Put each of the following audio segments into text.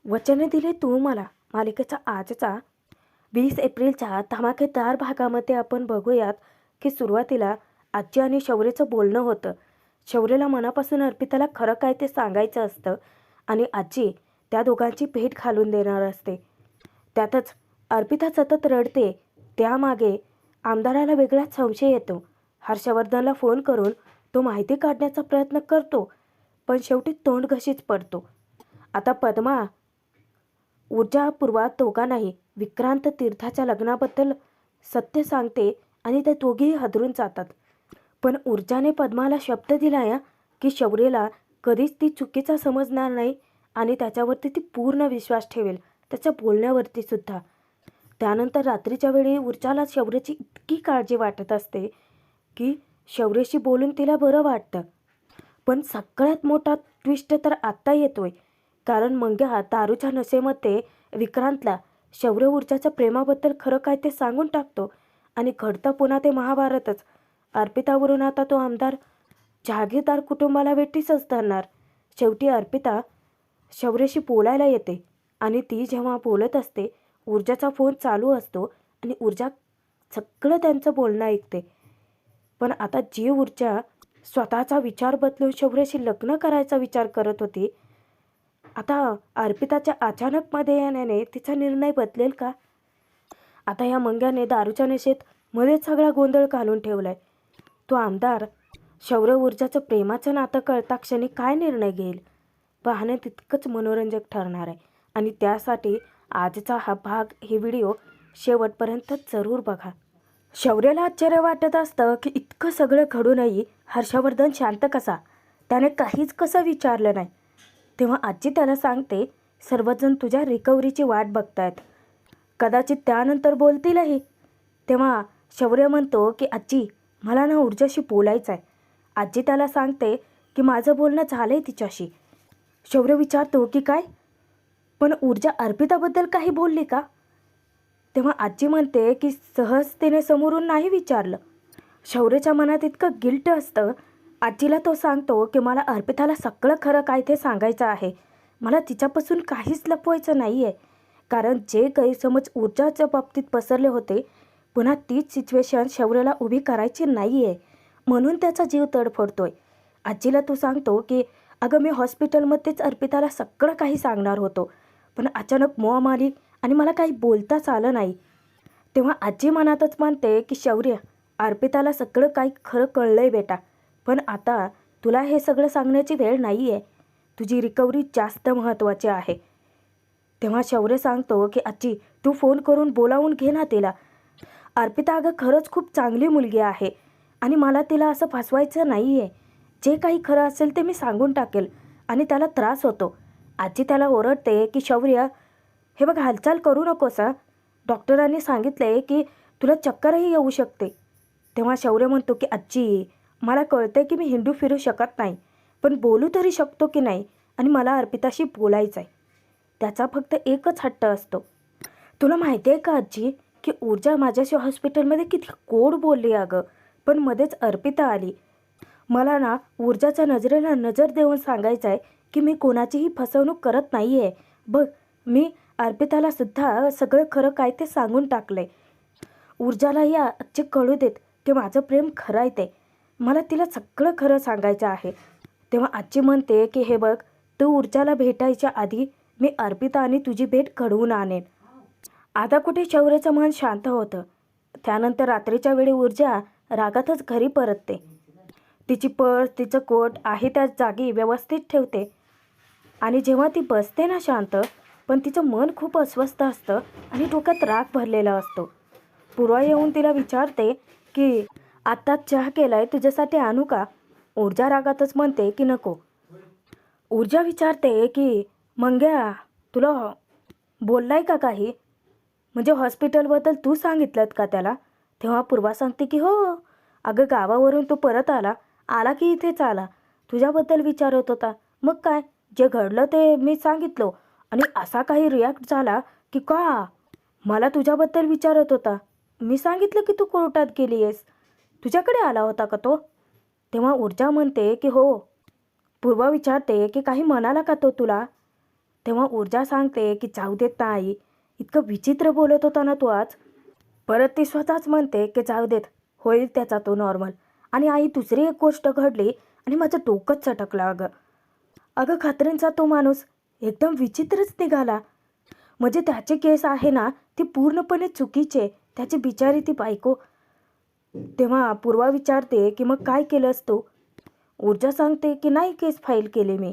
वचन दिले तू मला मालिकेचा आजचा 20 एप्रिलच्या धमाकेदार भागामध्ये आपण बघूयात की सुरुवातीला आजी आणि शौर्यचं बोलणं होतं. शौर्यला मनापासून अर्पिताला खरं काय ते सांगायचं असतं आणि आजी त्या दोघांची भेट घालून देणार असते. त्यातच अर्पिता सतत रडते. त्यामागे आमदाराला वेगळाच संशय येतो. हर्षवर्धनला फोन करून तो माहिती काढण्याचा प्रयत्न करतो, पण शेवटी तोंड घशीच पडतो. आता पद्मा ऊर्जापूर्वा दोघांनाही विक्रांत तीर्थाच्या लग्नाबद्दल सत्य सांगते आणि ते दोघेही हादरून जातात. पण ऊर्जाने पद्माला शब्द दिलाय की शौर्यला कधीच ती चुकीचा समजणार नाही आणि त्याच्यावरती ती पूर्ण विश्वास ठेवेल, त्याच्या बोलण्यावरती सुद्धा. त्यानंतर रात्रीच्या वेळी ऊर्जाला शौर्याची इतकी काळजी वाटत असते की शौर्याशी बोलून तिला बरं वाटतं. पण सगळ्यात मोठा ट्विस्ट तर आत्ता येतोय, कारण मंग्या दारूच्या नशेमध्ये विक्रांतला शौर्य ऊर्जाच्या प्रेमाबद्दल खरं काय ते सांगून टाकतो आणि घडतं पुन्हा ते महाभारतच. अर्पितावरून आता तो आमदार जहागीरदार कुटुंबाला वेठीसच धरणार. शेवटी अर्पिता शौर्याशी बोलायला येते आणि ती जेव्हा बोलत असते ऊर्जाचा फोन चालू असतो आणि ऊर्जा सगळं त्यांचं बोलणं ऐकते. पण आता जी ऊर्जा स्वतःचा विचार बदलून शौर्याशी लग्न करायचा विचार करत होती, आता अर्पिताच्या अचानकमध्ये येण्याने तिचा निर्णय बदलेल का? आता या मंग्याने दारूच्या नशेत मध्येच सगळा गोंधळ घालून ठेवलाय. तो आमदार शौर्य ऊर्जाचं प्रेमाचं नातं कळता क्षणी काय निर्णय घेईल, पाहणे तितकंच मनोरंजक ठरणार आहे. आणि त्यासाठी आजचा हा भाग, हे व्हिडिओ शेवटपर्यंत जरूर बघा. शौर्याला आश्चर्य वाटत असतं की इतकं सगळं घडूनही हर्षवर्धन शांत कसा, त्याने काहीच कसं विचारलं नाही. तेव्हा आजी त्याला सांगते, सर्वजण तुझ्या रिकव्हरीची वाट बघतायत, कदाचित त्यानंतर बोलतीलही. तेव्हा शौर्य म्हणतो की आजी मला ना ऊर्जाशी बोलायचं आहे. आजी त्याला सांगते की माझं बोलणं झालं आहे तिच्याशी. शौर्य विचारतो की काय, पण ऊर्जा अर्पिताबद्दल काही बोलली का? तेव्हा आजी म्हणते की सहजतेने समोरून नाही विचारलं. शौर्याच्या मनात इतकं गिल्ट असतं. आजीला तो सांगतो की मला अर्पिताला सगळं खरं काय ते सांगायचं आहे. मला तिच्यापासून काहीच लपवायचं नाही आहे, कारण जे गैरसमज ऊर्जाच्या बाबतीत पसरले होते, पुन्हा तीच सिच्युएशन शौर्याला उभी करायची नाही आहे, म्हणून त्याचा जीव तडफडतोय. आजीला तो सांगतो की अगं मी हॉस्पिटलमध्येच अर्पिताला सगळं काही सांगणार होतो, पण अचानक मॉम आली आणि मला काही बोलताच आलं नाही. तेव्हा आजी मनातच म्हणते की शौर्य, अर्पिताला सगळं काही खरं कळलंय बेटा, पण आता तुला हे सगळं सांगण्याची वेळ नाही आहे. तुझी रिकव्हरी जास्त महत्त्वाची आहे. तेव्हा शौर्य सांगतो की आजी तू फोन करून बोलावून घे ना तिला. अर्पिता अगं खरंच खूप चांगली मुलगी आहे आणि मला तिला असं फसवायचं नाही आहे. जे काही खरं असेल ते मी सांगून टाकेल आणि त्याला त्रास होतो. आजी त्याला ओरडते की शौर्य, हे बघ हालचाल करू नकोस हा. डॉक्टरांनी सांगितले की तुला चक्करही येऊ शकते. तेव्हा शौर्य म्हणतो की आजी मला कळते की मी हिंडू फिरू शकत नाही, पण बोलू तरी शकतो की नाही, आणि मला अर्पिताशी बोलायचं आहे. त्याचा फक्त एकच हट्ट असतो. तुला माहिती आहे का आजी की ऊर्जा माझ्याशी हॉस्पिटलमध्ये किती गोड बोलली अगं, पण मध्येच अर्पिता आली. मला ना ऊर्जाच्या नजरेला नजर देऊन सांगायचं आहे की मी कोणाचीही फसवणूक करत नाही आहे. बघ मी अर्पिताला सुद्धा सगळं खरं काय ते सांगून टाकलंय. ऊर्जालाही आजचे कळू देत की माझं प्रेम खरं आहे ते. मला तिला सगळं खरं सांगायचं आहे. तेव्हा आजी म्हणते की हे बघ, तू ऊर्जाला भेटायच्या आधी मी अर्पिता आणि तुझी भेट घडवून आणेन. आता कुठे शौर्याचं मन शांत होतं. त्यानंतर रात्रीच्या वेळी ऊर्जा रागातच घरी परतते. तिची पर्स, तिचं कोट आहे त्या जागी व्यवस्थित ठेवते आणि जेव्हा ती बसते ना शांत, पण तिचं मन खूप अस्वस्थ असतं आणि डोक्यात राग भरलेला असतो. पूर्वा येऊन तिला विचारते की आत्ताच चहा केलाय, तुझ्यासाठी आणू का? ऊर्जा रागातच म्हणते की नको. ऊर्जा विचारते की मंग्या तुला बोललाय का काही, म्हणजे हॉस्पिटलबद्दल तू सांगितलं का त्याला? तेव्हा पूर्वा सांगते की हो अगं, गावावरून तो परत आला की इथेच आला, तुझ्याबद्दल विचारत होता. मग काय, जे घडलं ते मी सांगितलं आणि असा काही रिॲक्ट झाला की का मला तुझ्याबद्दल विचारत होता. मी सांगितलं की तू कोर्टात गेली आहेस, तुझ्याकडे आला होता का तो? तेव्हा ऊर्जा म्हणते की हो. पूर्वा विचारते की काही म्हणाला का तो तुला? तेव्हा ऊर्जा सांगते की जाऊ देत ना आई, इतकं विचित्र बोलत होता ना तू आज. परत ती स्वतःच म्हणते की जाऊ देत, होईल त्याचा तो नॉर्मल. आणि आई दुसरी एक गोष्ट घडली आणि माझं डोकंच चटकलं अगं. अगं खात्रींचा तो माणूस एकदम विचित्रच निघाला. म्हणजे त्याचे केस आहे ना ती पूर्णपणे चुकीचे, त्याची बिचारी ती बायको. तेव्हा पूर्वा विचारते की मग काय केलंस तू. ऊर्जा सांगते की नाही केस फाईल केले मी.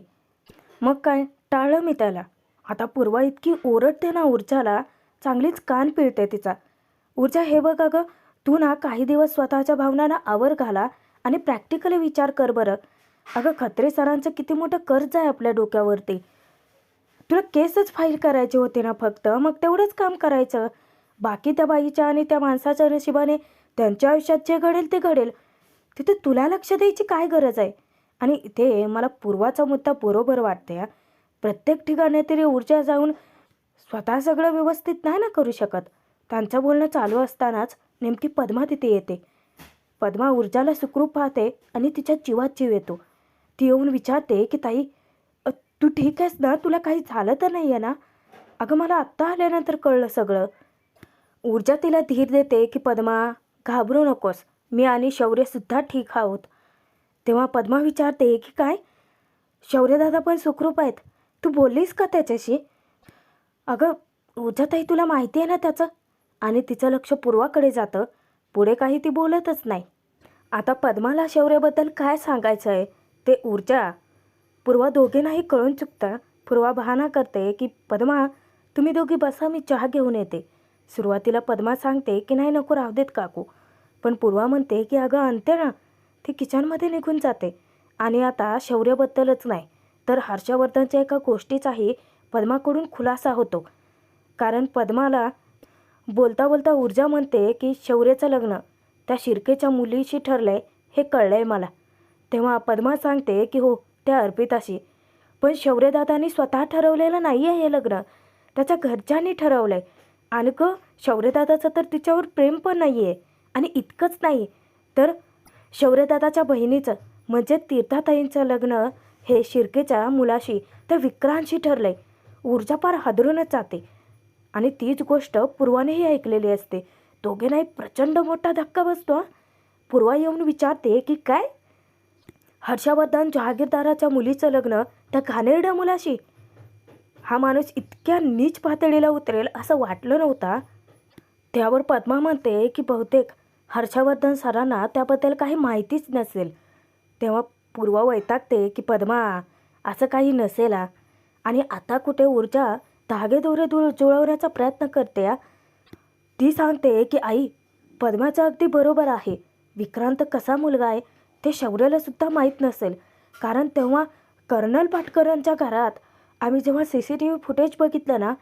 मग काय टाळलं मी त्याला. आता पूर्वा इतकी ओरडते ना ऊर्जाला, चांगलीच कान पिळते तिचा. ऊर्जा हे बघ अगं, तू ना काही दिवस स्वतःच्या भावनांना आवर घाला आणि प्रॅक्टिकली विचार कर बरं. अगं खत्रे सरांचं किती मोठं कर्ज आहे आपल्या डोक्यावरती. तुला केसच फाईल करायचे होते ना फक्त, मग तेवढंच काम करायचं. बाकी त्या बाईच्या आणि त्या माणसाच्या नशिबाने त्यांच्या आयुष्यात जे घडेल ते घडेल. तिथे तुला लक्ष द्यायची काय गरज आहे. आणि इथे मला पूर्वाचा मुद्दा बरोबर वाटते हा. प्रत्येक ठिकाणी तरी ऊर्जा जाऊन स्वतः सगळं व्यवस्थित नाही ना करू शकत. त्यांचं बोलणं चालू असतानाच नेमकी पद्मा तिथे येते. पद्मा ऊर्जाला सुखरूप पाहते आणि तिच्या जीवात जीव येतो. ती येऊन विचारते की ताई, तू ठीक आहेस ना, तुला काही झालं तर नाही आहे ना. अगं मला आत्ता आल्यानंतर कळलं सगळं. ऊर्जा तिला धीर देते की पद्मा घाबरू नकोस, मी आणि शौर्यसुद्धा ठीक आहोत. तेव्हा पद्मा विचारते की काय, शौर्यदादा पण सुखरूप आहेत, तू बोललीस का त्याच्याशी. अगं ऊर्जाताई तुला माहिती आहे ना त्याचं. आणि तिचं लक्ष पूर्वाकडे जातं. पुढे काही ती बोलतच नाही. आता पद्माला शौर्यबद्दल काय सांगायचं आहे ते ऊर्जा पूर्वा दोघींनाही कळून चुकतं. पूर्वा बहाणा करते की पद्मा तुम्ही दोघी बसा, मी चहा घेऊन येते. सुरुवातीला पद्मा सांगते की नाही नको राहू देत काकू. पण पूर्वा म्हणते की अगं आणते ना. ती किचनमध्ये निघून जाते. आणि आता शौर्यबद्दलच नाही तर हर्षवर्धनच्या एका गोष्टीचाही पद्माकडून खुलासा होतो. कारण पद्माला बोलता बोलता ऊर्जा म्हणते की शौर्यचं लग्न त्या शिर्केच्या मुलीशी ठरलंय हे कळलंय मला. तेव्हा पद्मा सांगते की हो त्या अर्पिताशी. पण शौर्यदादांनी स्वतः ठरवलेलं नाही आहे हे लग्न, त्याच्या घरच्यांनी ठरवलं आहे. आणि शौर्यदादाचं तर तिच्यावर प्रेम पण नाही आहे. आणि इतकंच नाही तर शौर्यदादाच्या बहिणीचं म्हणजे तीर्थाताईंचं लग्न हे शिर्केच्या मुलाशी तर विक्रांतशी ठरलं आहे. ऊर्जा पार हादरूनच जाते. आणि तीच गोष्ट पूर्वानेही ऐकलेली असते. दोघेंनाही प्रचंड मोठा धक्का बसतो. पूर्वा येऊन विचारते की काय, हर्षवर्धन जहागीरदाराच्या मुलीचं लग्न त्या घाणेरड्या मुलाशी. हा माणूस इतक्या नीच पातळीला उतरेल असं वाटलं नव्हता. त्यावर पद्मा म्हणते की बहुतेक हर्षवर्धन सरांना त्याबद्दल काही माहितीच नसेल. तेव्हा पूर्वा वैतागते की पद्मा असं काही नसेल. आणि आता कुठे ऊर्जा धागेदोरे जुळवण्याचा प्रयत्न करते. ती सांगते की आई पद्माचं अगदी बरोबर आहे. विक्रांत कसा मुलगा आहे ते शौर्यालासुद्धा माहीत नसेल. कारण तेव्हा कर्नल पाटकरांच्या घरात आम्ही जेव्हा CCTV फुटेज बघितलं ना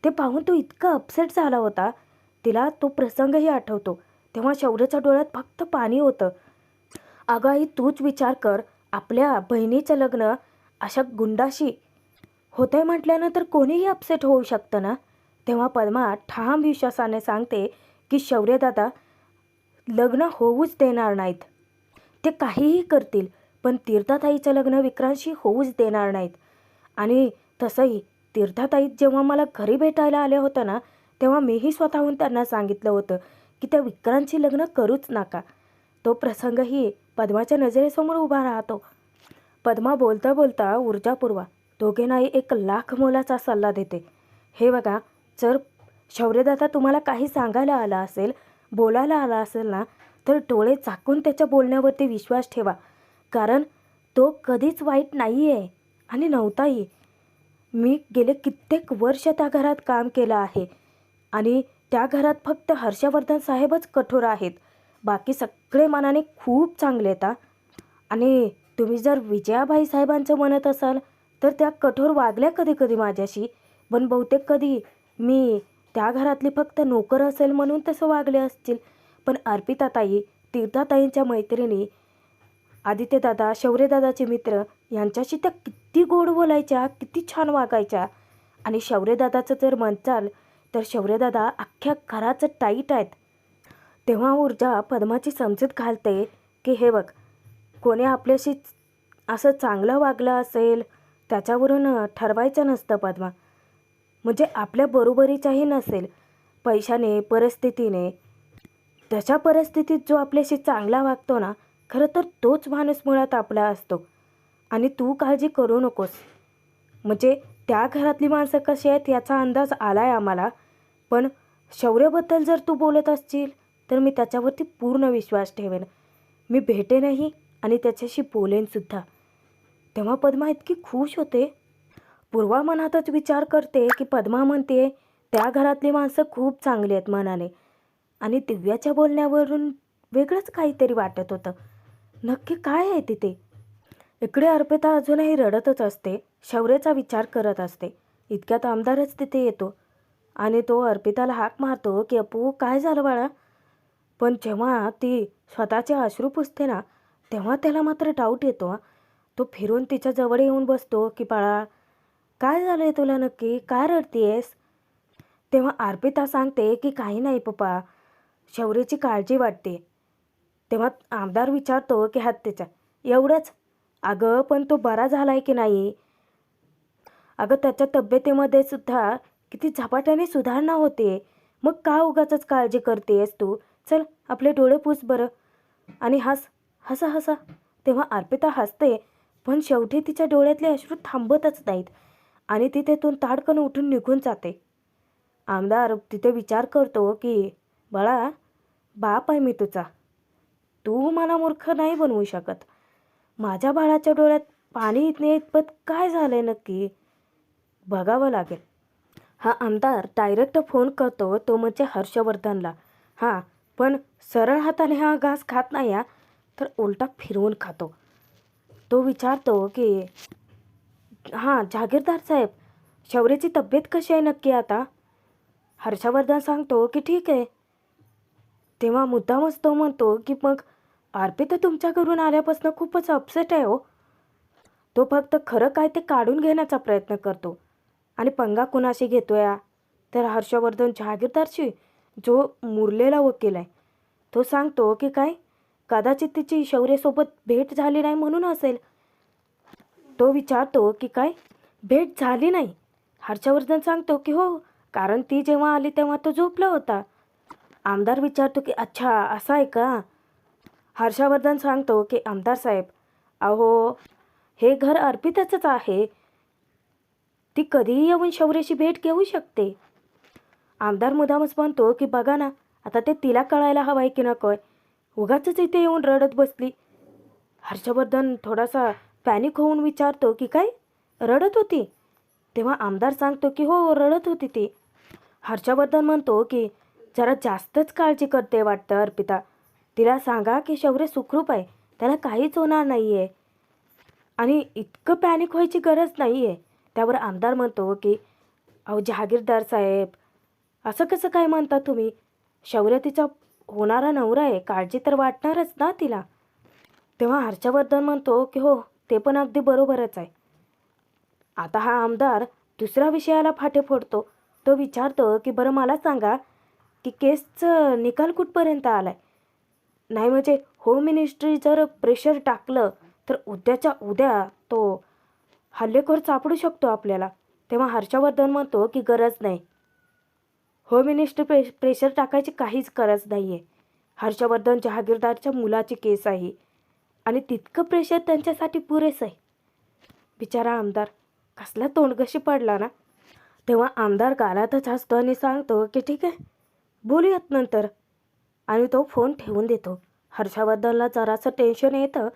ते पाहून तो इतका अपसेट झाला होता. तिला तो प्रसंगही आठवतो. तेव्हा शौर्याच्या डोळ्यात फक्त पाणी होतं. अगं आई तूच विचार कर, आपल्या बहिणीचं लग्न अशा गुंडाशी होतंय म्हटल्यानंतर कोणीही अपसेट होऊ शकतं ना. तेव्हा पद्मा ठाम विश्वासाने सांगते की शौर्यदादा लग्न होऊच देणार नाहीत. ते काहीही करतील पण तीर्थाताईचं लग्न विक्रांतशी होऊच देणार नाहीत. आणि तसंही तीर्थाताई जेव्हा मला घरी भेटायला आल्या होत्या ना तेव्हा मीही स्वतःहून त्यांना सांगितलं होतं की त्या विक्रांतशी लग्न करूच नका. तो प्रसंगही पद्माच्या नजरेसमोर उभा राहतो. पद्मा बोलता बोलता ऊर्जापूर्वा दोघींनाही 1,00,000 मोलाचा सल्ला देते. हे बघा, जर शौर्यदादा तुम्हाला काही सांगायला आला असेल, बोलायला आला असेल ना तर डोळे झाकून त्याच्या बोलण्यावरती विश्वास ठेवा. कारण तो कधीच वाईट नाही आहे आणि नव्हताही. मी गेले कित्येक वर्ष त्या घरात काम केलं आहे आणि त्या घरात फक्त हर्षवर्धन साहेबच कठोर आहेत. बाकी सगळे मनाने खूप चांगले आहेत. आणि तुम्ही जर विजयाबाई साहेबांचं म्हणत असाल तर त्या कठोर वागल्या कधी कधी माझ्याशी. पण बहुतेक कधी मी त्या घरातली फक्त नोकर असेल म्हणून तसं वागले असतील. पण अर्पिताताई, तीर्थाताईंच्या मैत्रिणी, आदित्यदादा, शौर्यदादाचे मित्र यांच्याशी त्या किती गोड बोलायच्या, किती छान वागायच्या. आणि शौर्यदादाचं जर म्हणचाल तर शौर्यदादा अख्ख्या घराचं टाईट आहेत. तेव्हा ऊर्जा पद्माची समजूत घालते की हे बघ, कोणी आपल्याशी असं चांगलं वागलं असेल त्याच्यावरून ठरवायचं नसतं पद्मा. म्हणजे आपल्या बरोबरीचाही नसेल, पैशाने, परिस्थितीने. तशा परिस्थितीत जो आपल्याशी चांगला वागतो ना, खरं तर तोच माणूस मुळात आपला असतो. आणि तू काळजी करू नकोस. म्हणजे त्या घरातली माणसं कशी आहेत याचा अंदाज आला आहे आम्हाला. पण शौर्यबद्दल जर तू बोलत असशील तर मी त्याच्यावरती पूर्ण विश्वास ठेवेन. मी भेटेनही आणि त्याच्याशी बोलेनसुद्धा. तेव्हा पद्मा इतकी खुश होते. पूर्वा मनातच विचार करते की पद्मा म्हणते त्या घरातली माणसं खूप चांगली आहेत मनाने. आणि दिव्याच्या बोलण्यावरून वेगळंच काहीतरी वाटत होतं. नक्की काय आहे तिथे? इकडे अर्पिता अजूनही रडतच असते. शौर्याचा विचार करत असते. इतक्यात आमदारच तिथे येतो आणि तो अर्पिताला हाक मारतो की अपू काय झालं बाळा? पण जेव्हा ती स्वतःचे अश्रू पुसते ना, तेव्हा त्याला मात्र डाऊट येतो हा. तो फिरून तिच्या जवळ येऊन बसतो की बाळा काय झालं आहे तुला नक्की? काय रडतीयेस? तेव्हा अर्पिता सांगते की काही नाही पप्पा, शौर्याची काळजी वाटते. तेव्हा आमदार विचारतो की हत्तीचा एवढंच? अगं पण तो बरा झालाय की नाही? अगं त्याच्या तब्येतीमध्ये सुद्धा किती झपाट्याने सुधारणा होते. मग का उगाचच काळजी करतेस तू? चल आपले डोळे पुस बरं आणि हसा हसा. तेव्हा अर्पिता हसते, पण शेवटी तिच्या डोळ्यातले अश्रू थांबतच नाहीत आणि ती तेथून ताडकन उठून निघून जाते. आमदार तिथे विचार करतो की बाळा, बाप आहे मी तुझा. तू मला मूर्ख नाही बनवू शकत. माझ्या बाळाच्या डोळ्यात पाणी येणे इतपत काय झालंय नक्की? बघावं लागेल. हा आमदार डायरेक्ट फोन करतो, तो म्हणजे हर्षवर्धनला. हां, पण सरळ हाताने हा घास खात नाही हा, तर उलटा फिरवून खातो. तो विचारतो की हां जहागीरदार साहेब, शौर्याची तब्येत कशी आहे नक्की आता? हर्षवर्धन सांगतो की ठीक आहे. तेव्हा मुद्दामच तो म्हणतो की मग अर्पिता तुमच्या घरून आल्यापासून खूपच अपसेट आहे हो. तो फक्त खरं काय ते काढून घेण्याचा प्रयत्न करतो. आणि पंगा कुणाशी घेतोय हा? तर हर्षवर्धन जहागीरदारशी, जो मुरलेला वकील आहे. तो सांगतो की काय कदाचित तिची शौर्यसोबत भेट झाली नाही म्हणून असेल. तो विचारतो की काय भेट झाली नाही? हर्षवर्धन सांगतो की हो, कारण ती जेव्हा आली तेव्हा तो झोपला होता. आमदार विचारतो की अच्छा असं आहे का? हर्षवर्धन सांगतो की आमदार साहेब, अहो हे घर अर्पिताचंच आहे. ती कधीही येऊन शौर्याशी भेट घेऊ शकते. आमदार मुद्दामच म्हणतो की बघा ना, आता ते तिला कळायला हवंय की नकोय. उगाचच इथे येऊन रडत बसली. हर्षवर्धन थोडासा पॅनिक होऊन विचारतो की काय रडत होती? तेव्हा आमदार सांगतो की हो रडत होती ती. हर्षवर्धन म्हणतो की जरा जास्तच काळजी करते वाटतं अर्पिता. तिला सांगा की शौर्य सुखरूप आहे, त्याला काहीच होणार नाही आहे आणि इतकं पॅनिक व्हायची गरज नाही आहे. त्यावर आमदार म्हणतो की अहो जहागीरदार साहेब, असं कसं काय म्हणता तुम्ही? शौर्य तिचा होणारा नवरा आहे, काळजी तर वाटणारच ना तिला. तेव्हा हर्षवर्धन म्हणतो की हो ते पण अगदी बरोबरच आहे. आता हा आमदार दुसऱ्या विषयाला फाटे फोडतो. तो विचारतो की बरं मला सांगा की केसचं निकाल कुठपर्यंत आलाय? नाही म्हणजे होम मिनिस्ट्री जर प्रेशर टाकलं तर उद्याच्या उद्या तो हल्लेखोर सापडू शकतो आपल्याला. तेव्हा हर्षवर्धन म्हणतो की गरज नाही. होम मिनिस्ट्री प्रेशर टाकायची काहीच गरज नाही आहे. हर्षवर्धन जहागीरदारच्या मुलाची केस आहे आणि तितकं प्रेशर त्यांच्यासाठी पुरेसं आहे. बिचारा आमदार कसला तोंडघशी पडला ना. तेव्हा आमदार गालातच हसतो आणि सांगतो की ठीक आहे, बोलूयात नंतर. आणि तो फोन ठेवून देतो. हर्षवर्धनला जरासं टेन्शन येतं,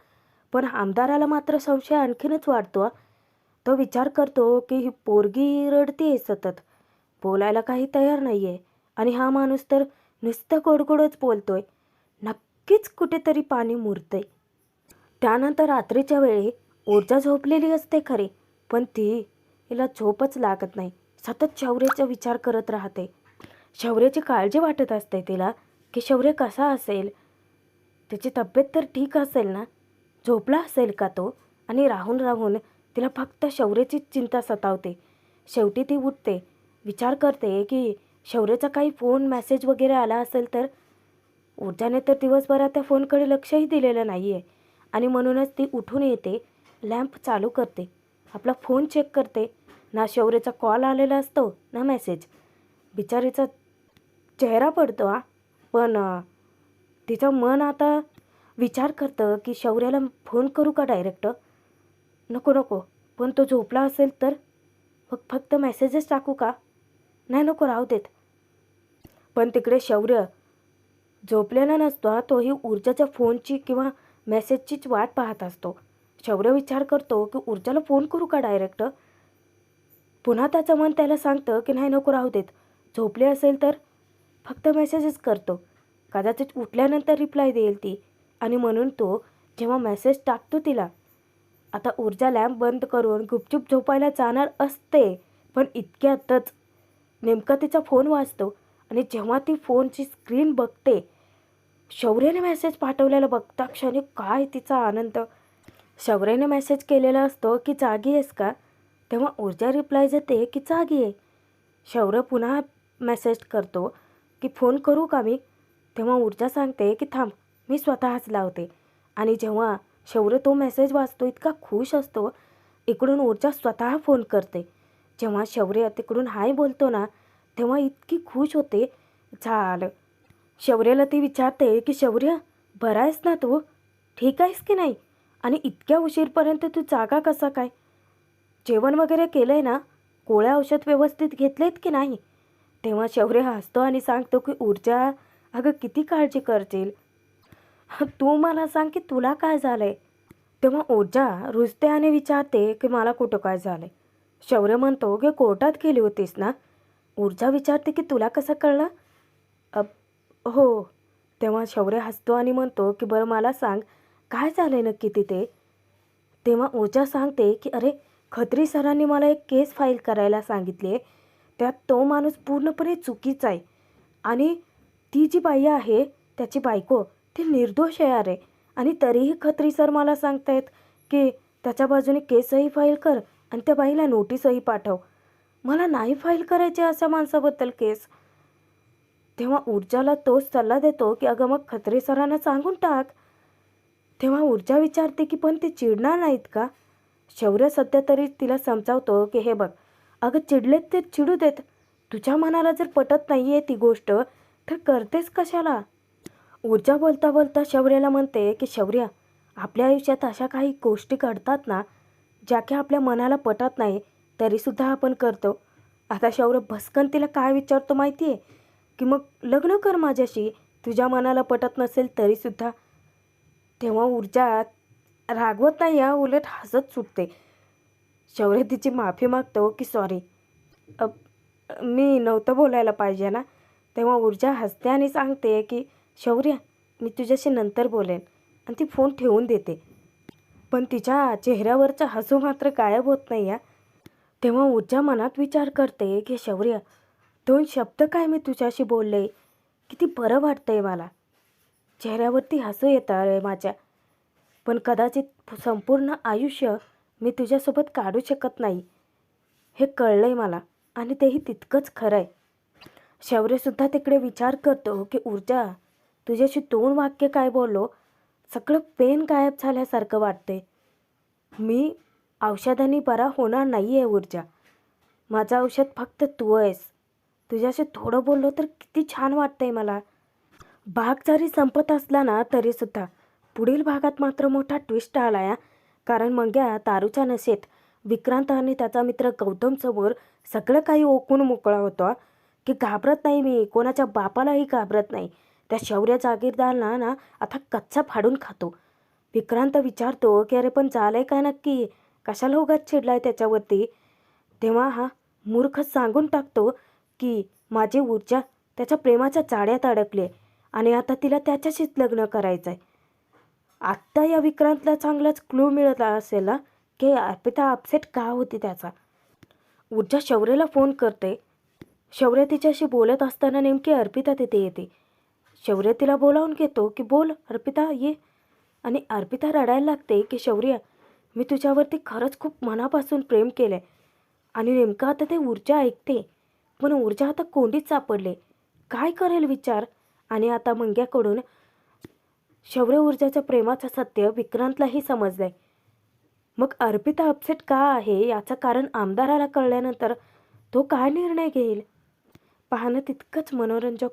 पण आमदाराला मात्र संशय आणखीनच वाढतो. तो विचार करतो की ही पोरगी रडते सतत, बोलायला काही तयार नाही आहे आणि हा माणूस तर नुसतं गोडगोडच बोलतोय. नक्कीच कुठेतरी पाणी मुरतंय. त्यानंतर रात्रीच्या वेळी ऊर्जा झोपलेली असते खरी, पण हिला झोपच लागत नाही. सतत शौर्याचा विचार करत राहते. शौर्याची काळजी वाटत असते तिला की शौर्य कसा असेल, त्याची तब्येत तर ठीक असेल ना, झोपला असेल का तो? आणि राहून राहून तिला फक्त शौर्याची चिंता सतावते. शेवटी ती उठते, विचार करते की शौर्याचा काही फोन मेसेज वगैरे आला असेल तर. ऊर्जाने तर दिवसभरात त्या फोनकडे लक्षही दिलेलं नाही आहे आणि म्हणूनच ती उठून येते, लॅम्प चालू करते, आपला फोन चेक करते ना शौर्याचा कॉल आलेला असतो ना मेसेज. बिचारीचा चेहरा पडतो पण तिचं मन आता विचार करतं की शौर्याला फोन करू का डायरेक्ट. नको नको, पण तो झोपला असेल तर फक्त मेसेजेस टाकू का. नाही नको, राहू देत. पण तिकडे शौर्य झोपलेला नसतो तोही ऊर्जाच्या फोनची किंवा मेसेजचीच वाट पाहत असतो. शौर्य विचार करतो की ऊर्जाला फोन करू का डायरेक्ट. पुन्हा त्याचं मन त्याला सांगतं की नाही नको, राहू देत. झोपले असेल तर फक्त मेसेजेस करतो, कदाचित उठल्यानंतर रिप्लाय देईल ती. आणि म्हणून तो जेव्हा मेसेज टाकतो तिला, आता ऊर्जा लॅम्प बंद करून गुपचूप झोपायला जाणार असते, पण इतक्यातच नेमका तिचा फोन वाजतो. आणि जेव्हा ती फोनची स्क्रीन बघते, शौर्याने मेसेज पाठवलेला बघता क्षणी काय तिचा आनंद. शौर्याने मेसेज केलेला असतो की जागी आहेस का, तेव्हा ऊर्जा रिप्लाय देते की जागी आहे. शौर्य पुन्हा मेसेज करतो की फोन करू का मी, तेव्हा ऊर्जा सांगते की थांब मी स्वतःच लावते. आणि जेव्हा शौर्य तो मेसेज वाचतो इतका खुश असतो, इकडून ऊर्जा स्वतः फोन करते. जेव्हा शौर्य तिकडून हाय बोलतो ना, तेव्हा इतकी खुश होते. झालं. शौर्याला ती विचारते की शौर्य बरा आहेस ना तू, ठीक आहेस की नाही, आणि इतक्या उशीरपर्यंत तू जागा कसा काय, जेवण वगैरे केलं आहे ना, गोळ्या औषध व्यवस्थित घेतलेत की नाही. तेव्हा शौर्य हसतो आणि सांगतो की ऊर्जा अगं किती काळजी करशील, तू मला सांग की तुला काय झालं आहे. तेव्हा ऊर्जा रुजते आणि विचारते की मला कुठं काय झालं आहे. शौर्य म्हणतो की कोर्टात गेली होतीस ना. ऊर्जा विचारते की तुला कसं कळलं. हो. तेव्हा शौर्य हसतो आणि म्हणतो की बरं मला सांग काय झालं नक्की तिथे. तेव्हा ऊर्जा सांगते की अरे खत्री सरांनी मला एक केस फाईल करायला सांगितली आहे, त्यात तो माणूस पूर्णपणे चुकीचा आहे आणि ती जी बाई आहे त्याची बायको ती निर्दोष आहे अरे. आणि तरीही खत्री सर मला सांगतायत की त्याच्या बाजूने केसही फाईल कर आणि त्या बाईला नोटीसही पाठव. मला नाही फाईल करायची अशा माणसाबद्दल केस. तेव्हा ऊर्जाला तोच सल्ला देतो की अगं मग खत्री सरांना सांगून टाक. तेव्हा ऊर्जा विचारते की पण ते चिडणार नाहीत का. शौर्य सध्या तरी तिला समजावतो की हे बघ अगं चिडलेत ते चिडू देत, तुझ्या मनाला जर पटत नाही आहे ती गोष्ट तर करतेस कशाला. ऊर्जा बोलता बोलता शौर्याला म्हणते की शौर्य आपल्या आयुष्यात अशा काही गोष्टी घडतात ना ज्या की आपल्या मनाला पटत नाही तरीसुद्धा आपण करतो. आता शौर्य भस्कन तिला काय विचारतो माहिती आहे की मग लग्न कर माझ्याशी, तुझ्या मनाला पटत नसेल तरीसुद्धा. तेव्हा ऊर्जा रागवत नाही उलट हसत सुटते. शौर्य तिची माफी मागतो की सॉरी, मी नव्हतं बोलायला पाहिजे ना. तेव्हा ऊर्जा हसते आणि सांगते की शौर्य मी तुझ्याशी नंतर बोलेन, आणि ती फोन ठेवून देते. पण तिच्या चेहऱ्यावरचं हसू मात्र गायब होत नाही तेव्हा ऊर्जा मनात विचार करते की शौर्य 2 शब्द काय मी तुझ्याशी बोलले, किती बरं वाटतंय मला, चेहऱ्यावरती हसू येतं आहे माझ्या. पण कदाचित संपूर्ण आयुष्य मी तुझ्यासोबत काढू शकत नाही हे कळलंय मला, आणि तेही तितकंच खरं आहे. शौर्यसुद्धा तिकडे विचार करतो की ऊर्जा तुझ्याशी 2 वाक्य काय बोललो, सगळं पेन गायब झाल्यासारखं वाटते. मी औषधांनी बरा होणार नाही आहे ऊर्जा, माझं औषध फक्त तू आहेस. तुझ्याशी थोडं बोललो तर किती छान वाटतंय मला. भाग जरी संपत असला ना तरीसुद्धा पुढील भागात मात्र मोठा ट्विस्ट आला कारण मंग्या तारूच्या नशेत विक्रांत आणि त्याचा मित्र गौतम समोर सगळं काही ओकून मोकळा होतो की घाबरत नाही मी, कोणाच्या बापालाही घाबरत नाही. त्या शौर्य जागीरदारला ना आता कच्चा फाडून खातो. विक्रांत विचारतो की अरे पण झालंय काय नक्की, कशाला उगाच चिडलाय त्याच्यावरती. तेव्हा हा मूर्ख सांगून टाकतो की माझी ऊर्जा त्याच्या प्रेमाच्या जाळ्यात अडकली आणि आता तिला त्याच्याशीच लग्न करायचं आहे. आत्ता या विक्रांतला चांगलाच क्लू मिळाला असेल ना की अर्पिता अपसेट का होती त्याचा. ऊर्जा शौर्याला फोन करते. शौर्य तिच्याशी बोलत असताना नेमकी अर्पिता तिथे येते. शौर्य तिला बोलावून घेतो की बोल अर्पिता ये. आणि अर्पिता रडायला लागते की शौर्य मी तुझ्यावरती खरंच खूप मनापासून प्रेम केलं आहे. आणि नेमकं आता ते ऊर्जा ऐकते, पण ऊर्जा आता कोंडीत सापडले, काय करेल विचार. आणि आता मंग्याकडून शौर्य ऊर्जाच्या प्रेमाचं सत्य विक्रांतलाही समजलंय. मग अर्पिता अपसेट का आहे याचं कारण आमदाराला कळल्यानंतर तो काय निर्णय घेईल पाहणं तितकंच मनोरंजक